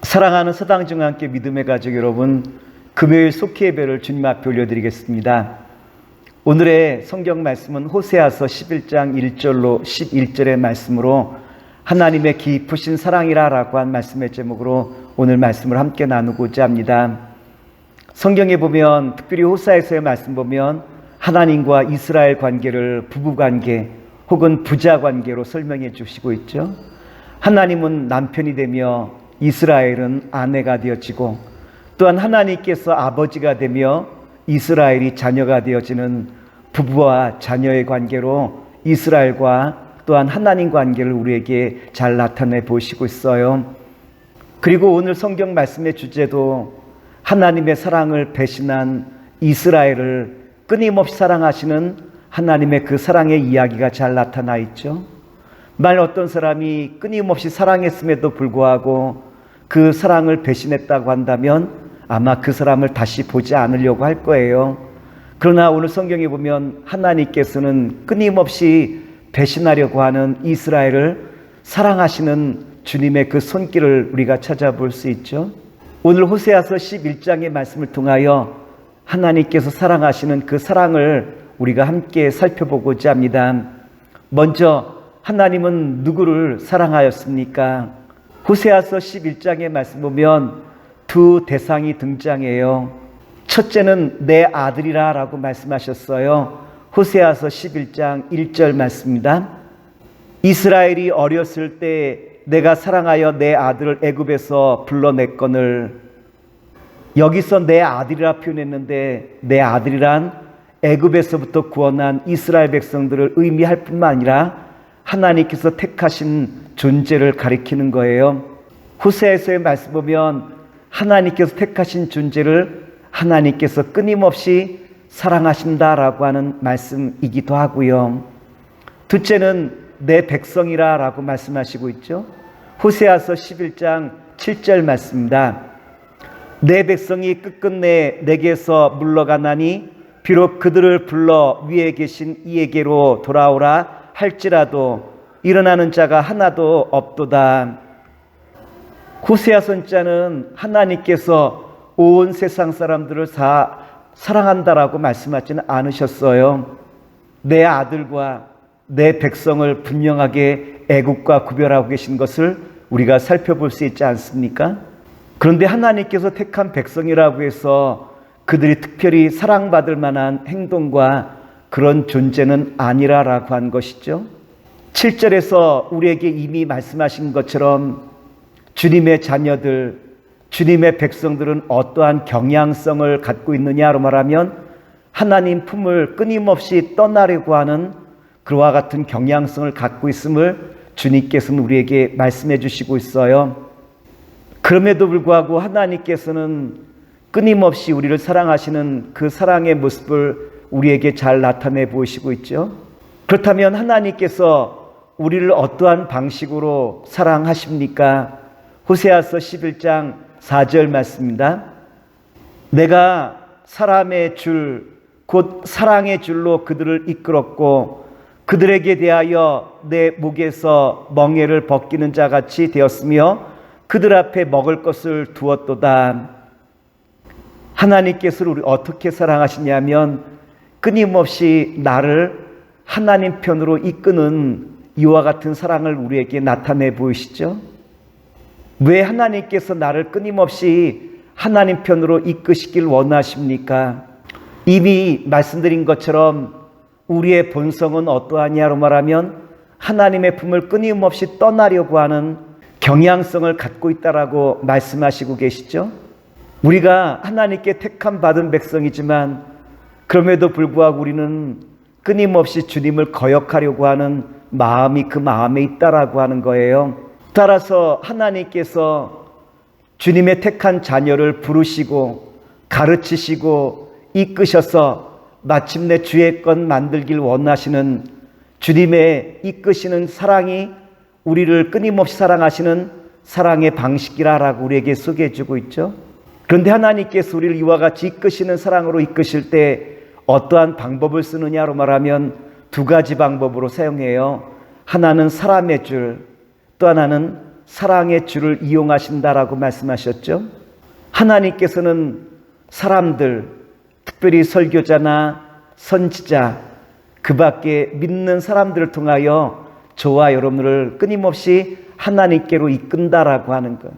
사랑하는 서당중앙교회 믿음의 가족 여러분, 금요일 속히 예배를 주님 앞에 올려드리겠습니다. 오늘의 성경 말씀은 호세아서 11장 1절로 11절의 말씀으로 하나님의 깊으신 사랑이라 라고 한 말씀의 제목으로 오늘 말씀을 함께 나누고자 합니다. 성경에 보면, 특별히 호세아서의 말씀 보면 하나님과 이스라엘 관계를 부부관계 혹은 부자관계로 설명해 주시고 있죠. 하나님은 남편이 되며 이스라엘은 아내가 되어지고, 또한 하나님께서 아버지가 되며 이스라엘이 자녀가 되어지는 부부와 자녀의 관계로 이스라엘과 또한 하나님 관계를 우리에게 잘 나타내 보시고 있어요. 그리고 오늘 성경 말씀의 주제도 하나님의 사랑을 배신한 이스라엘을 끊임없이 사랑하시는 하나님의 그 사랑의 이야기가 잘 나타나 있죠. 만일 어떤 사람이 끊임없이 사랑했음에도 불구하고 그 사랑을 배신했다고 한다면 아마 그 사람을 다시 보지 않으려고 할 거예요. 그러나 오늘 성경에 보면 하나님께서는 끊임없이 배신하려고 하는 이스라엘을 사랑하시는 주님의 그 손길을 우리가 찾아볼 수 있죠. 오늘 호세아서 11장의 말씀을 통하여 하나님께서 사랑하시는 그 사랑을 우리가 함께 살펴보고자 합니다. 먼저 하나님은 누구를 사랑하였습니까? 호세아서 11장의 말씀 보면 두 대상이 등장해요. 첫째는 내 아들이라 라고 말씀하셨어요. 호세아서 11장 1절 말씀입니다. 이스라엘이 어렸을 때 내가 사랑하여 내 아들을 애굽에서 불러냈거늘. 여기서 내 아들이라 표현했는데 내 아들이란 애굽에서부터 구원한 이스라엘 백성들을 의미할 뿐만 아니라 하나님께서 택하신 존재를 가리키는 거예요. 호세아서의 말씀 보면 하나님께서 택하신 존재를 하나님께서 끊임없이 사랑하신다라고 하는 말씀이기도 하고요. 둘째는 내 백성이라 라고 말씀하시고 있죠. 호세아서 11장 7절 말씀입니다. 내 백성이 끝끝내 내게서 물러가나니 비록 그들을 불러 위에 계신 이에게로 돌아오라 할지라도 일어나는 자가 하나도 없도다. 호세아 선자는 하나님께서 온 세상 사람들을 다 사랑한다라고 말씀하지는 않으셨어요. 내 아들과 내 백성을 분명하게 애국과 구별하고 계신 것을 우리가 살펴볼 수 있지 않습니까? 그런데 하나님께서 택한 백성이라고 해서 그들이 특별히 사랑받을 만한 행동과 그런 존재는 아니라라고 한 것이죠. 7절에서 우리에게 이미 말씀하신 것처럼 주님의 자녀들, 주님의 백성들은 어떠한 경향성을 갖고 있느냐로 말하면 하나님 품을 끊임없이 떠나려고 하는 그와 같은 경향성을 갖고 있음을 주님께서는 우리에게 말씀해 주시고 있어요. 그럼에도 불구하고 하나님께서는 끊임없이 우리를 사랑하시는 그 사랑의 모습을 우리에게 잘 나타내 보이시고 있죠. 그렇다면 하나님께서 우리를 어떠한 방식으로 사랑하십니까? 호세아서 11장 4절 말씀입니다. 내가 사람의 줄, 곧 사랑의 줄로 그들을 이끌었고 그들에게 대하여 내 목에서 멍에를 벗기는 자같이 되었으며 그들 앞에 먹을 것을 두었도다. 하나님께서 우리를 어떻게 사랑하시냐면 끊임없이 나를 하나님 편으로 이끄는 이와 같은 사랑을 우리에게 나타내 보이시죠. 왜 하나님께서 나를 끊임없이 하나님 편으로 이끄시길 원하십니까? 이미 말씀드린 것처럼 우리의 본성은 어떠하냐로 말하면 하나님의 품을 끊임없이 떠나려고 하는 경향성을 갖고 있다라고 말씀하시고 계시죠. 우리가 하나님께 택함 받은 백성이지만 그럼에도 불구하고 우리는 끊임없이 주님을 거역하려고 하는 마음이 그 마음에 있다라고 하는 거예요. 따라서 하나님께서 주님의 택한 자녀를 부르시고 가르치시고 이끄셔서 마침내 주의 것 만들길 원하시는 주님의 이끄시는 사랑이 우리를 끊임없이 사랑하시는 사랑의 방식이라고 우리에게 소개해 주고 있죠. 그런데 하나님께서 우리를 이와 같이 이끄시는 사랑으로 이끄실 때 어떠한 방법을 쓰느냐로 말하면 두 가지 방법으로 사용해요. 하나는 사람의 줄, 또 하나는 사랑의 줄을 이용하신다라고 말씀하셨죠. 하나님께서는 사람들, 특별히 설교자나 선지자, 그 밖에 믿는 사람들을 통하여 저와 여러분을 끊임없이 하나님께로 이끈다라고 하는 것.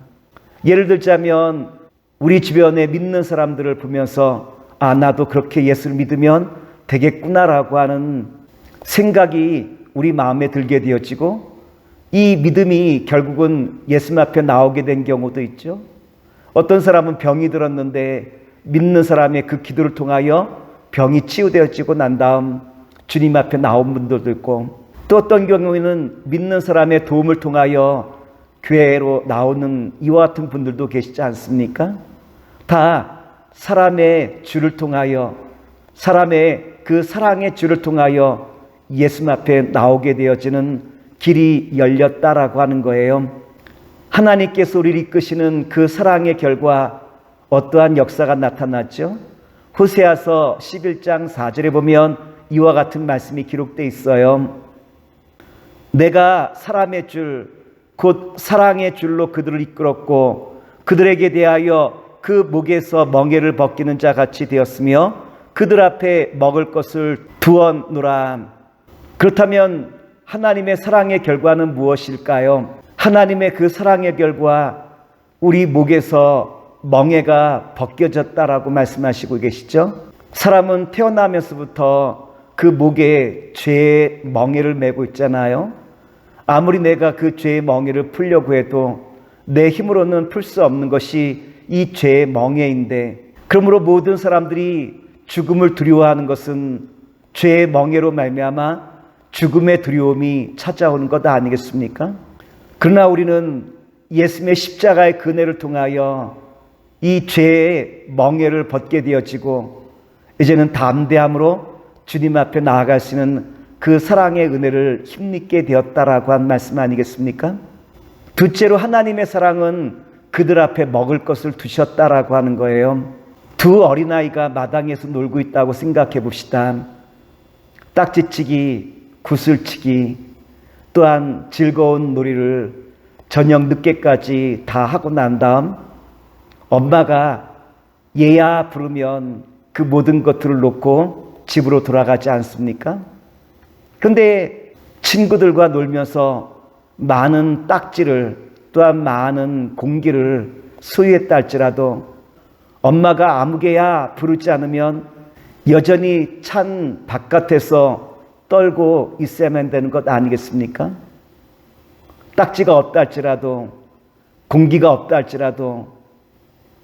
예를 들자면 우리 주변에 믿는 사람들을 보면서 나도 그렇게 예수를 믿으면 되겠구나라고 하는 생각이 우리 마음에 들게 되어지고, 이 믿음이 결국은 예수님 앞에 나오게 된 경우도 있죠. 어떤 사람은 병이 들었는데 믿는 사람의 그 기도를 통하여 병이 치유되어지고 난 다음 주님 앞에 나온 분들도 있고, 또 어떤 경우에는 믿는 사람의 도움을 통하여 교회로 나오는 이와 같은 분들도 계시지 않습니까? 다 사람의 줄을 통하여, 사람의 그 사랑의 줄을 통하여 예수님 앞에 나오게 되어지는 길이 열렸다라고 하는 거예요. 하나님께서 우리를 이끄시는 그 사랑의 결과 어떠한 역사가 나타났죠? 호세아서 11장 4절에 보면 이와 같은 말씀이 기록되어 있어요. 내가 사람의 줄, 곧 사랑의 줄로 그들을 이끌었고 그들에게 대하여 그 목에서 멍에를 벗기는 자 같이 되었으며 그들 앞에 먹을 것을 두었노라. 그렇다면 하나님의 사랑의 결과는 무엇일까요? 하나님의 그 사랑의 결과, 우리 목에서 멍에가 벗겨졌다라고 말씀하시고 계시죠. 사람은 태어나면서부터 그 목에 죄의 멍에를 메고 있잖아요. 아무리 내가 그 죄의 멍에를 풀려고 해도 내 힘으로는 풀 수 없는 것이 이 죄의 멍에인데, 그러므로 모든 사람들이 죽음을 두려워하는 것은 죄의 멍에로 말미암아 죽음의 두려움이 찾아오는 것 아니겠습니까? 그러나 우리는 예수님의 십자가의 그네를 통하여 이 죄의 멍에를 벗게 되어지고 이제는 담대함으로 주님 앞에 나아갈 수 있는 그 사랑의 은혜를 힘입게 되었다라고 한 말씀 아니겠습니까? 둘째로 하나님의 사랑은 그들 앞에 먹을 것을 두셨다라고 하는 거예요. 두 어린아이가 마당에서 놀고 있다고 생각해 봅시다. 딱지치기, 구슬치기, 또한 즐거운 놀이를 저녁 늦게까지 다 하고 난 다음 엄마가 얘야 부르면 그 모든 것들을 놓고 집으로 돌아가지 않습니까? 그런데 친구들과 놀면서 많은 딱지를, 또한 많은 공기를 소유했다 할지라도 엄마가 아무개야 부르지 않으면 여전히 찬 바깥에서 떨고 있어야만 되는 것 아니겠습니까? 딱지가 없다 할지라도, 공기가 없다 할지라도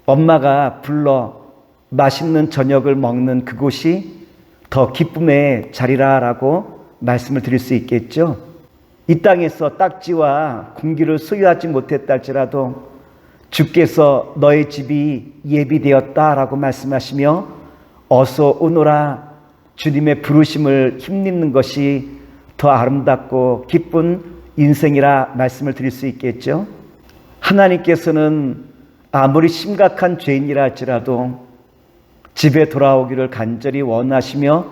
엄마가 불러 맛있는 저녁을 먹는 그곳이 더 기쁨의 자리라라고 말씀을 드릴 수 있겠죠. 이 땅에서 딱지와 공기를 소유하지 못했다 할지라도 주께서 너의 집이 예비되었다라고 말씀하시며 어서 오너라 주님의 부르심을 힘입는 것이 더 아름답고 기쁜 인생이라 말씀을 드릴 수 있겠죠. 하나님께서는 아무리 심각한 죄인이라 할지라도 집에 돌아오기를 간절히 원하시며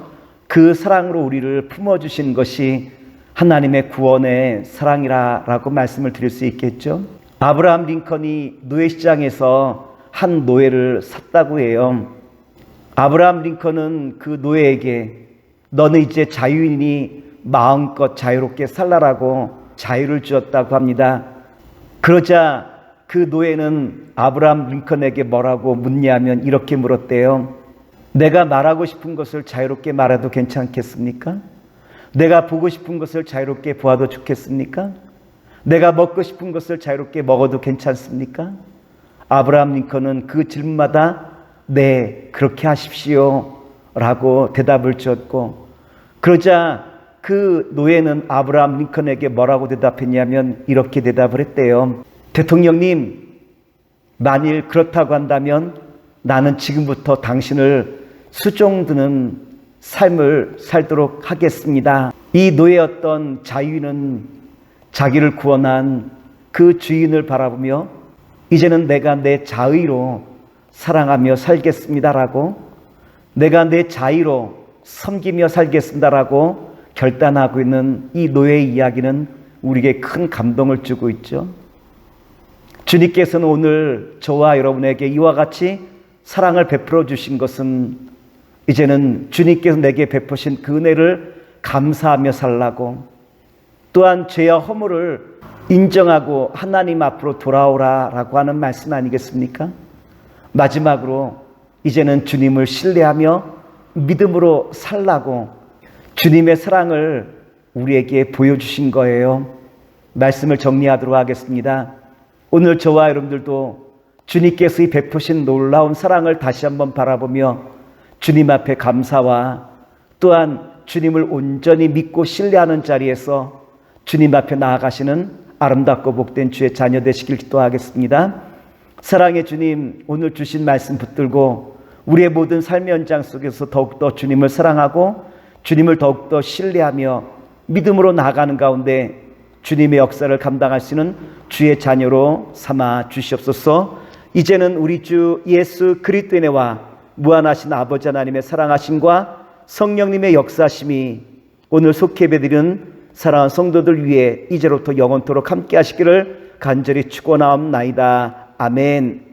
그 사랑으로 우리를 품어주신 것이 하나님의 구원의 사랑이라고 말씀을 드릴 수 있겠죠. 아브라함 링컨이 노예시장에서 한 노예를 샀다고 해요. 아브라함 링컨은 그 노예에게 너는 이제 자유인이니 마음껏 자유롭게 살라라고 자유를 주었다고 합니다. 그러자 그 노예는 아브라함 링컨에게 뭐라고 묻냐면 이렇게 물었대요. 내가 말하고 싶은 것을 자유롭게 말해도 괜찮겠습니까? 내가 보고 싶은 것을 자유롭게 보아도 좋겠습니까? 내가 먹고 싶은 것을 자유롭게 먹어도 괜찮습니까? 아브라함 링컨은 그 질문마다 네, 그렇게 하십시오 라고 대답을 주었고, 그러자 그 노예는 아브라함 링컨에게 뭐라고 대답했냐면 이렇게 대답을 했대요. 대통령님, 만일 그렇다고 한다면 나는 지금부터 당신을 수종드는 삶을 살도록 하겠습니다. 이 노예였던 자유인은 자기를 구원한 그 주인을 바라보며 이제는 내가 내 자의로 사랑하며 살겠습니다라고, 내가 내 자의로 섬기며 살겠습니다라고 결단하고 있는 이 노예의 이야기는 우리에게 큰 감동을 주고 있죠. 주님께서는 오늘 저와 여러분에게 이와 같이 사랑을 베풀어 주신 것은 이제는 주님께서 내게 베푸신 그 은혜를 감사하며 살라고, 또한 죄와 허물을 인정하고 하나님 앞으로 돌아오라라고 하는 말씀 아니겠습니까? 마지막으로 이제는 주님을 신뢰하며 믿음으로 살라고 주님의 사랑을 우리에게 보여주신 거예요. 말씀을 정리하도록 하겠습니다. 오늘 저와 여러분들도 주님께서 이 베푸신 놀라운 사랑을 다시 한번 바라보며 주님 앞에 감사와 또한 주님을 온전히 믿고 신뢰하는 자리에서 주님 앞에 나아가시는 아름답고 복된 주의 자녀 되시길 기도하겠습니다. 사랑의 주님, 오늘 주신 말씀 붙들고 우리의 모든 삶의 현장 속에서 더욱더 주님을 사랑하고 주님을 더욱더 신뢰하며 믿음으로 나아가는 가운데 주님의 역사를 감당하시는 주의 자녀로 삼아 주시옵소서. 이제는 우리 주 예수 그리스도의 은혜와 무한하신 아버지 하나님의 사랑하심과 성령님의 역사심이 오늘 속해 예배드리는 사랑하는 성도들 위해 이제로부터 영원토록 함께 하시기를 간절히 축원하옵나이다. 아멘.